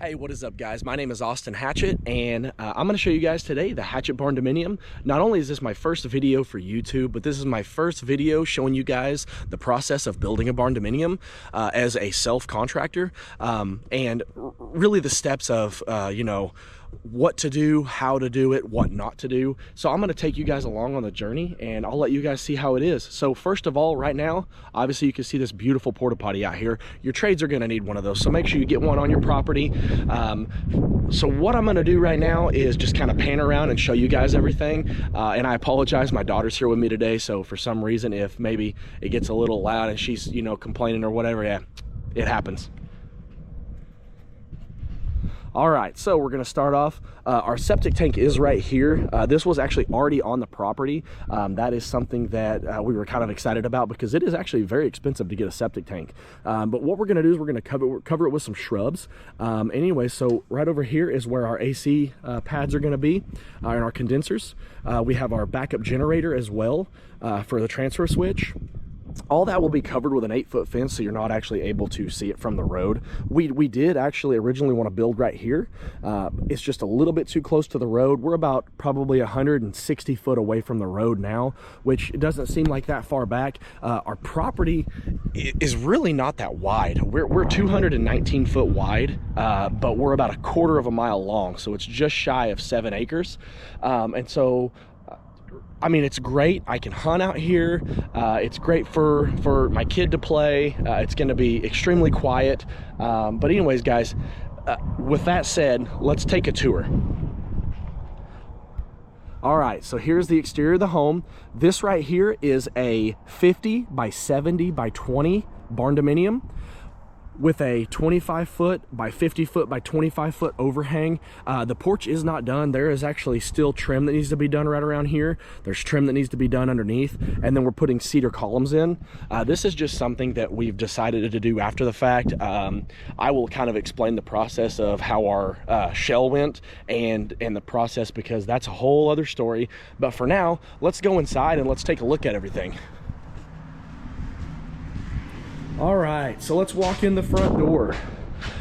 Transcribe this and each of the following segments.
Hey, what is up, guys? My name is Austin Hatchett, and I'm going to show you guys today the Hatchett Barndominium. Not only is this my first video for YouTube, but this is my first video showing you guys the process of building a barndominium as a self-contractor, and really the steps of, what to do, how to do it, what not to do. So I'm going to take you guys along on the journey, and I'll let you guys see how it is. So first of all, right now, obviously you can see this beautiful porta potty out here. Your trades are going to need one of those, so make sure you get one on your property. So what I'm going to do right now is just kind of pan around and show you guys everything. And I apologize, my daughter's here with me today, so for some reason, if maybe it gets a little loud and she's, complaining or whatever, yeah, it happens. All right, so we're gonna start off. Our septic tank is right here. This was actually already on the property. That is something that we were kind of excited about because it is actually very expensive to get a septic tank. But what we're gonna do is we're gonna cover it with some shrubs. Anyway, so right over here is where our AC pads are gonna be, and our condensers. We have our backup generator as well for the transfer switch. All that will be covered with an 8-foot fence, so you're not actually able to see it from the road. We did actually originally want to build right here. It's just a little bit too close to the road. We're about probably 160 foot away from the road now, which doesn't seem like that far back. Our property is really not that wide. We're 219 foot wide, but we're about 1/4 of a mile long, so it's just shy of 7 acres. And so I mean, it's great. I can hunt out here. It's great for my kid to play. It's going to be extremely quiet. But anyways, guys, with that said, let's take a tour. All right, so here's the exterior of the home. This right here is a 50 by 70 by 20 barndominium with a 25 foot by 50 foot by 25 foot overhang. The porch is not done. There is actually still trim that needs to be done right around here. There's trim that needs to be done underneath, and then we're putting cedar columns in. This is just something that we've decided to do after the fact. I will kind of explain the process of how our shell went and the process, because that's a whole other story. But for now, let's go inside and let's take a look at everything. All right, so let's walk in the front door.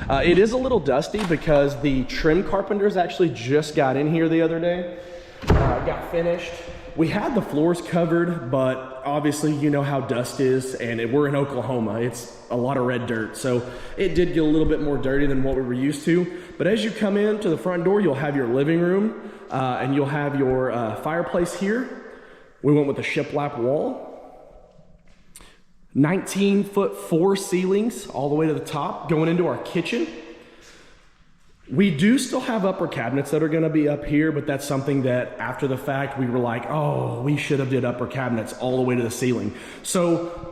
It is a little dusty because the trim carpenters actually just got in here the other day, got finished. We had the floors covered, but obviously you know how dust is, and we're in Oklahoma. It's a lot of red dirt, so it did get a little bit more dirty than what we were used to. But as you come in to the front door, you'll have your living room, and you'll have your fireplace here. We went with a shiplap wall. 19'4" ceilings all the way to the top going into our kitchen. We do still have upper cabinets that are going to be up here, but that's something that after the fact we were like, oh, we should have did upper cabinets all the way to the ceiling. So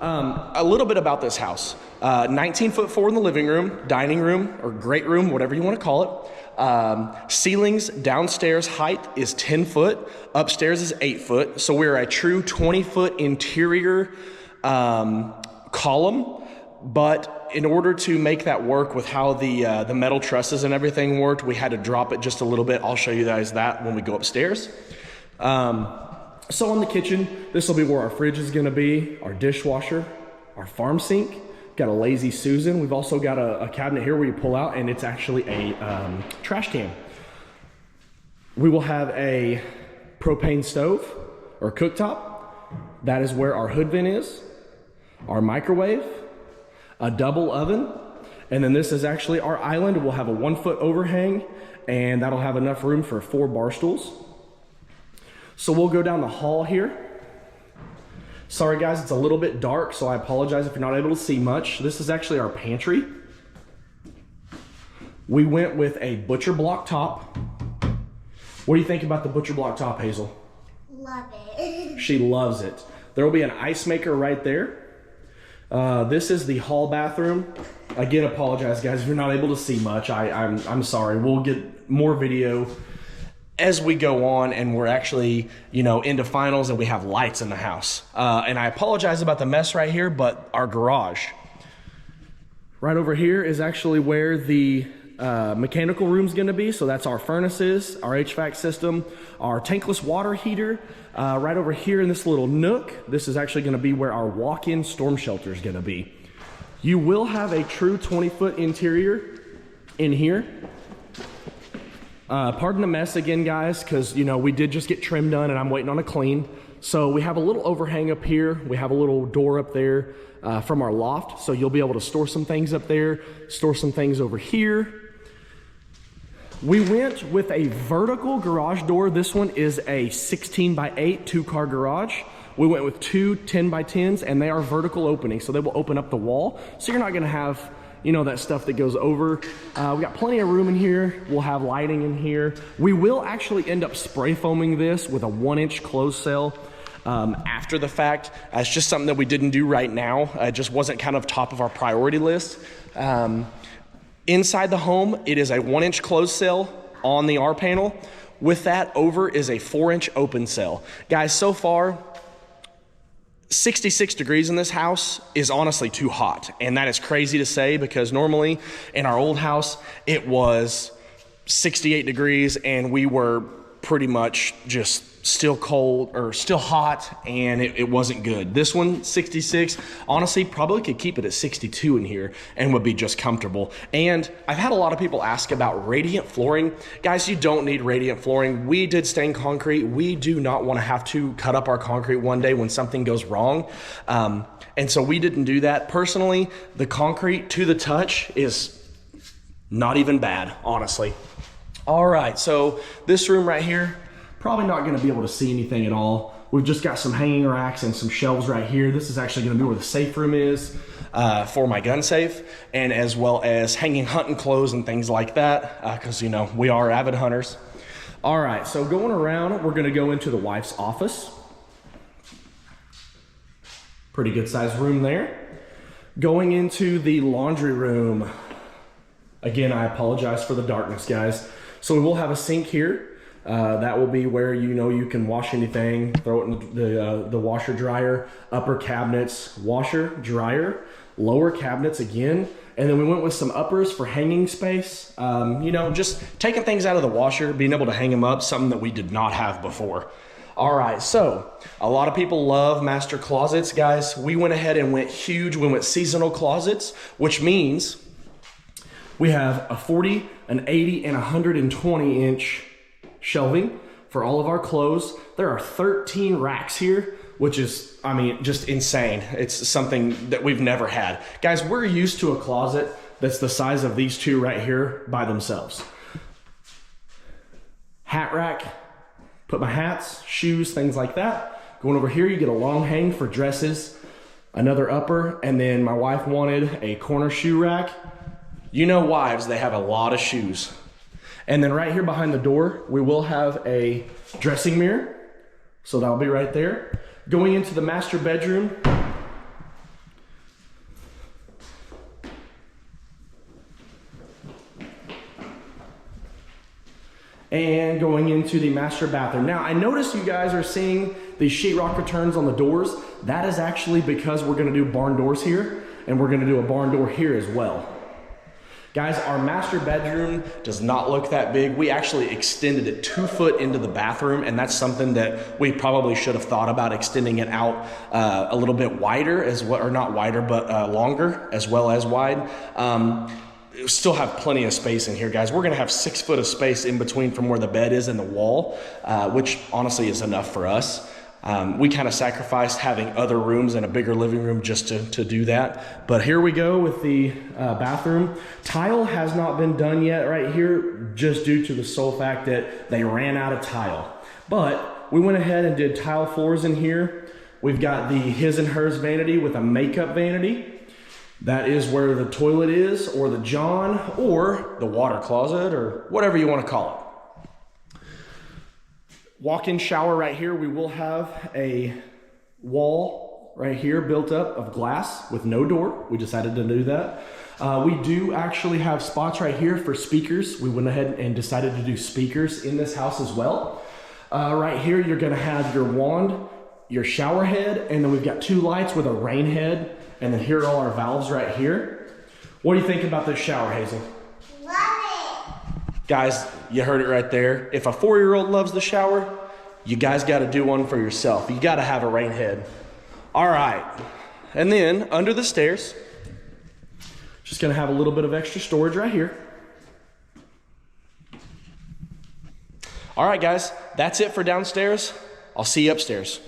a little bit about this house. 19'4" in the living room, dining room, or great room, whatever you want to call it. Ceilings downstairs height is 10 foot, upstairs is 8 foot. So we're a true 20-foot interior column, but in order to make that work with how the metal trusses and everything worked, we had to drop it just a little bit. I'll show you guys that when we go upstairs. So in the kitchen, this will be where our fridge is going to be, our dishwasher, our farm sink. Got a Lazy Susan. We've also got a cabinet here where you pull out, and it's actually a trash can. We will have a propane stove or cooktop. That is where our hood vent is, our microwave, a double oven, and then this is actually our island. We'll have a 1-foot overhang, and that'll have enough room for 4 bar stools. So we'll go down the hall here. Sorry guys, it's a little bit dark, so I apologize if you're not able to see much. This is actually our pantry. We went with a butcher block top. What do you think about the butcher block top, Hazel? Love it. She loves it. There will be an ice maker right there. This is the hall bathroom. Again, apologize guys if you're not able to see much. I'm sorry. We'll get more video as we go on, and we're actually into finals and we have lights in the house. And I apologize about the mess right here, but our garage right over here is actually where the mechanical room's gonna be. So that's our furnaces, our HVAC system, our tankless water heater. Right over here in this little nook, this is actually gonna be where our walk-in storm shelter is gonna be. You will have a true 20-foot interior in here. Pardon the mess again, guys, because, you know, we did just get trim done and I'm waiting on a clean. So we have a little overhang up here. We have a little door up there from our loft. So you'll be able to store some things up there, store some things over here. We went with a vertical garage door. This one is a 16 by 8 two-car garage. We went with two 10 by 10s and they are vertical opening. So they will open up the wall. So you're not gonna have, you know, that stuff that goes over. We got plenty of room in here. We'll have lighting in here. We will actually end up spray foaming this with a 1-inch closed cell after the fact. It's just something that we didn't do right now. It just wasn't kind of top of our priority list. Inside the home, it is a 1-inch closed cell on the R panel. With that, over is a 4-inch open cell. Guys, so far, 66 degrees in this house is honestly too hot. And that is crazy to say because normally in our old house, it was 68 degrees and we were pretty much just still cold or still hot and it wasn't good. This one, 66, honestly, probably could keep it at 62 in here and would be just comfortable. And I've had a lot of people ask about radiant flooring. Guys, you don't need radiant flooring. We did stain concrete. We do not want to have to cut up our concrete one day when something goes wrong. And so we didn't do that. Personally, the concrete to the touch is not even bad, honestly. All right, so this room right here, probably not gonna be able to see anything at all. We've just got some hanging racks and some shelves right here. This is actually gonna be where the safe room is for my gun safe, and as well as hanging hunting clothes and things like that, because you know, we are avid hunters. All right, so going around, we're gonna go into the wife's office. Pretty good sized room there. Going into the laundry room. Again, I apologize for the darkness, guys. So we will have a sink here. That will be where, you know, you can wash anything, throw it in the washer dryer, upper cabinets, washer, dryer, lower cabinets again. And then we went with some uppers for hanging space. You know, just taking things out of the washer, being able to hang them up, something that we did not have before. All right, so a lot of people love master closets, guys. We went ahead and went huge. We went seasonal closets, which means we have a 40, an 80, and 120 inch shelving for all of our clothes. There are 13 racks here, which is, I mean, just insane. It's something that we've never had. Guys, we're used to a closet that's the size of these two right here by themselves. Hat rack, put my hats, shoes, things like that. Going over here, you get a long hang for dresses, another upper, and then my wife wanted a corner shoe rack. You know wives, they have a lot of shoes. And then right here behind the door, we will have a dressing mirror. So that'll be right there. Going into the master bedroom. And going into the master bathroom. Now, I notice you guys are seeing these sheetrock returns on the doors. That is actually because we're gonna do barn doors here, and we're gonna do a barn door here as well. Guys, our master bedroom does not look that big. We actually extended it 2 foot into the bathroom, and that's something that we probably should have thought about extending it out a little bit wider as well, or not wider, but longer as well as wide. Still have plenty of space in here, guys. We're gonna have 6 foot of space in between from where the bed is and the wall, which honestly is enough for us. We kind of sacrificed having other rooms and a bigger living room just to do that. But here we go with the bathroom. Tile has not been done yet right here, just due to the sole fact that they ran out of tile. But we went ahead and did tile floors in here. We've got the his and hers vanity with a makeup vanity. That is where the toilet is, or the john, or the water closet, or whatever you want to call it. Walk-in shower right here. We will have a wall right here built up of glass with no door. We decided to do that. We do actually have spots right here for speakers. We went ahead and decided to do speakers in this house as well. Right here, you're gonna have your wand, your shower head, and then we've got 2 lights with a rain head. And then here are all our valves right here. What do you think about this shower, Hazel? Love it. Guys, you heard it right there. If a 4-year-old loves the shower, you guys gotta do one for yourself. You gotta have a rain head. All right, and then under the stairs, just gonna have a little bit of extra storage right here. All right, guys, that's it for downstairs. I'll see you upstairs.